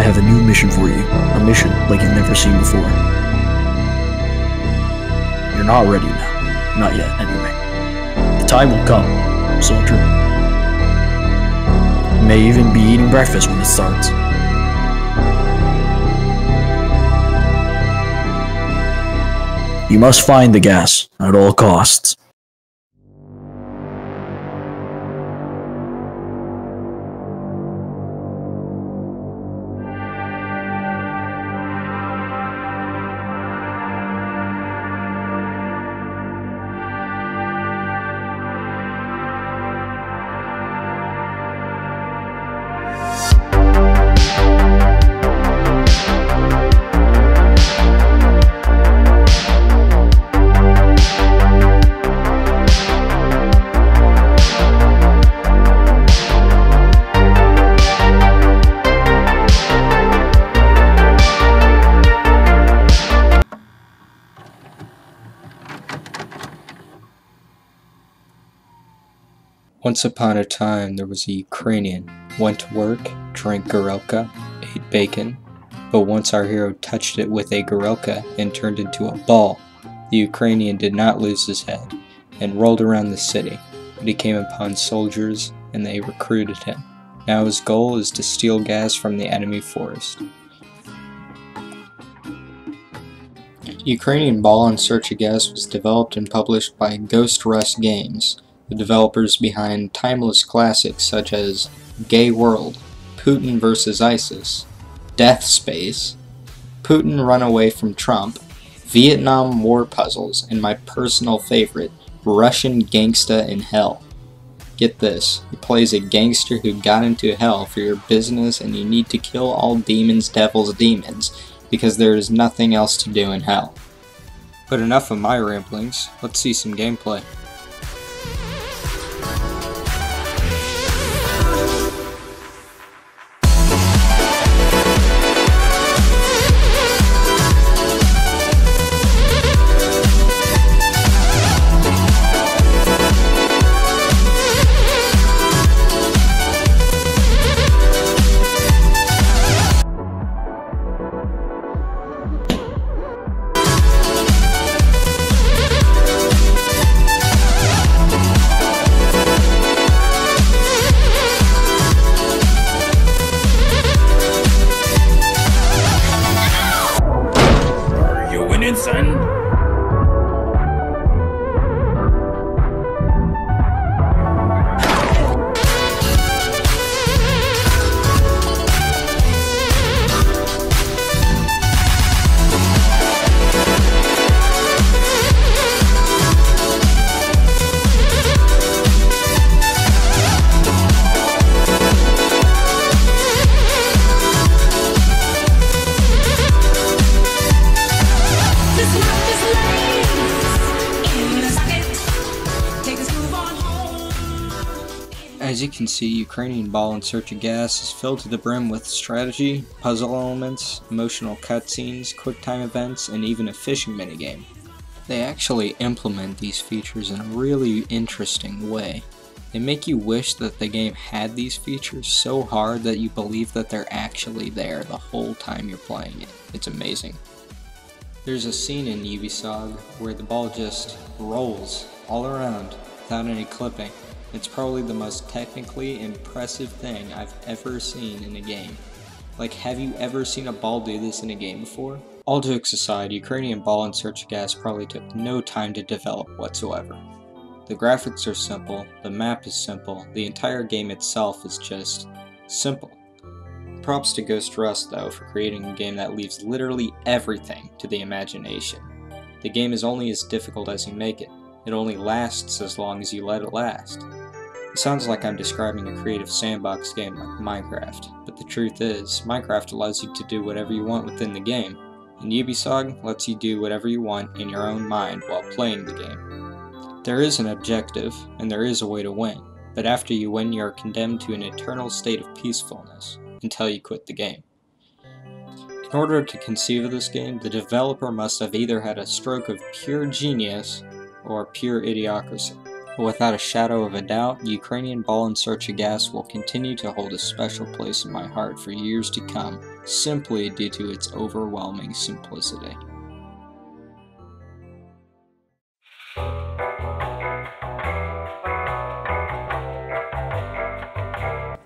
have a new mission for you. A mission like you've never seen before. You're not ready now. Not yet, anyway. The time will come, soldier. You may even be eating breakfast when it starts. You must find the gas at all costs. Once upon a time, there was a Ukrainian. Went to work, drank Gorelka, ate bacon, but once our hero touched it with a Gorelka and turned into a ball, the Ukrainian did not lose his head and rolled around the city, but he came upon soldiers and they recruited him. Now his goal is to steal gas from the enemy forest. Ukrainian Ball in Search of Gas was developed and published by Ghost Rust Games, the developers behind timeless classics such as Gay World, Putin vs. ISIS, Death Space, Putin Run Away from Trump, Vietnam War Puzzles, and my personal favorite, Russian Gangsta in Hell. Get this, he plays a gangster who got into hell for your business and you need to kill all demons, devils, demons, because there is nothing else to do in hell. But enough of my ramblings, let's see some gameplay. Son? As you can see, Ukrainian Ball in Search of Gas is filled to the brim with strategy, puzzle elements, emotional cutscenes, quick-time events, and even a fishing minigame. They actually implement these features in a really interesting way. They make you wish that the game had these features so hard that you believe that they're actually there the whole time you're playing it. It's amazing. There's a scene in Ubisoft where the ball just rolls all around without any clipping. It's probably the most technically impressive thing I've ever seen in a game. Like, have you ever seen a ball do this in a game before? All jokes aside, Ukrainian Ball in Search of Gas probably took no time to develop whatsoever. The graphics are simple, the map is simple, the entire game itself is just simple. Props to Ghost Rust though for creating a game that leaves literally everything to the imagination. The game is only as difficult as you make it. It only lasts as long as you let it last. It sounds like I'm describing a creative sandbox game like Minecraft, but the truth is, Minecraft allows you to do whatever you want within the game, and Ubisoft lets you do whatever you want in your own mind while playing the game. There is an objective, and there is a way to win, but after you win you are condemned to an eternal state of peacefulness, until you quit the game. In order to conceive of this game, the developer must have either had a stroke of pure genius or pure idiocracy. But without a shadow of a doubt, Ukrainian Ball and Search of Gas will continue to hold a special place in my heart for years to come, simply due to its overwhelming simplicity.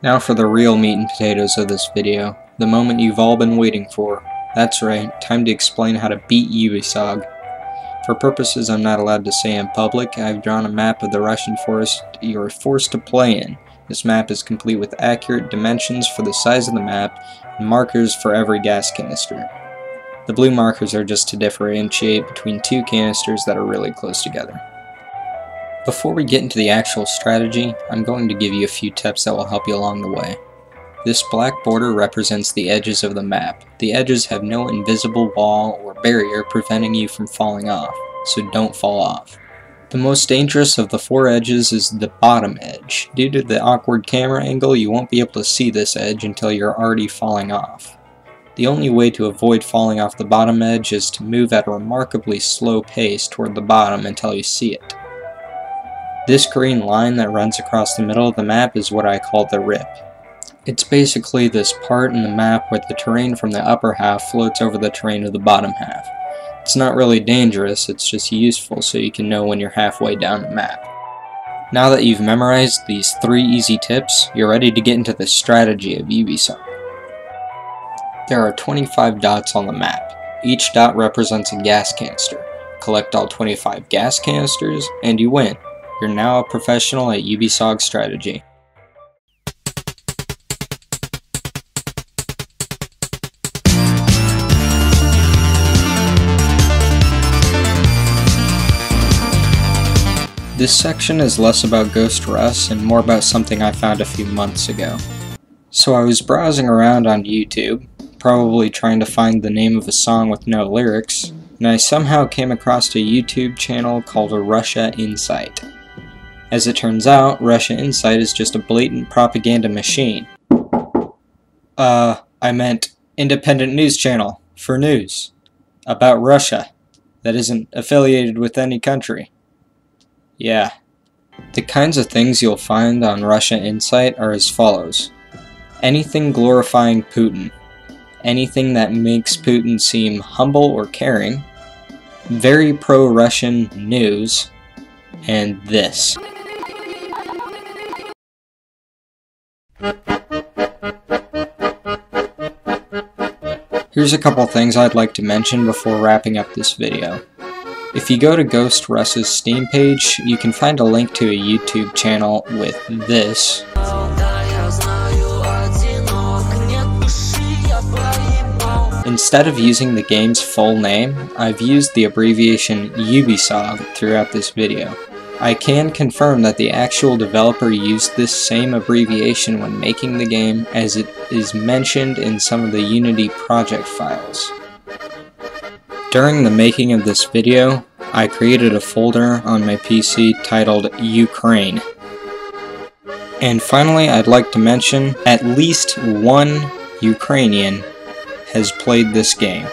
Now for the real meat and potatoes of this video, the moment you've all been waiting for. That's right, time to explain how to beat Ubisoft. For purposes I'm not allowed to say in public, I've drawn a map of the Russian forest you are forced to play in. This map is complete with accurate dimensions for the size of the map and markers for every gas canister. The blue markers are just to differentiate between two canisters that are really close together. Before we get into the actual strategy, I'm going to give you a few tips that will help you along the way. This black border represents the edges of the map. The edges have no invisible wall or barrier preventing you from falling off, so don't fall off. The most dangerous of the four edges is the bottom edge. Due to the awkward camera angle, you won't be able to see this edge until you're already falling off. The only way to avoid falling off the bottom edge is to move at a remarkably slow pace toward the bottom until you see it. This green line that runs across the middle of the map is what I call the rip. It's basically this part in the map where the terrain from the upper half floats over the terrain of the bottom half. It's not really dangerous, it's just useful so you can know when you're halfway down the map. Now that you've memorized these 3 easy tips, you're ready to get into the strategy of Ubisoft. There are 25 dots on the map. Each dot represents a gas canister. Collect all 25 gas canisters, and you win. You're now a professional at Ubisoft strategy. This section is less about Ghost Rush and more about something I found a few months ago. So I was browsing around on YouTube, probably trying to find the name of a song with no lyrics, and I somehow came across a YouTube channel called Russia Insight. As it turns out, Russia Insight is just a blatant propaganda machine. I meant independent news channel for news about Russia that isn't affiliated with any country. Yeah. The kinds of things you'll find on Russia Insight are as follows. Anything glorifying Putin. Anything that makes Putin seem humble or caring. Very pro-Russian news. And this. Here's a couple things I'd like to mention before wrapping up this video. If you go to Ghost Rush's Steam page, you can find a link to a YouTube channel with this. Instead of using the game's full name, I've used the abbreviation Ubisoft throughout this video. I can confirm that the actual developer used this same abbreviation when making the game, as it is mentioned in some of the Unity project files. During the making of this video, I created a folder on my PC titled Ukraine. And finally, I'd like to mention at least one Ukrainian has played this game.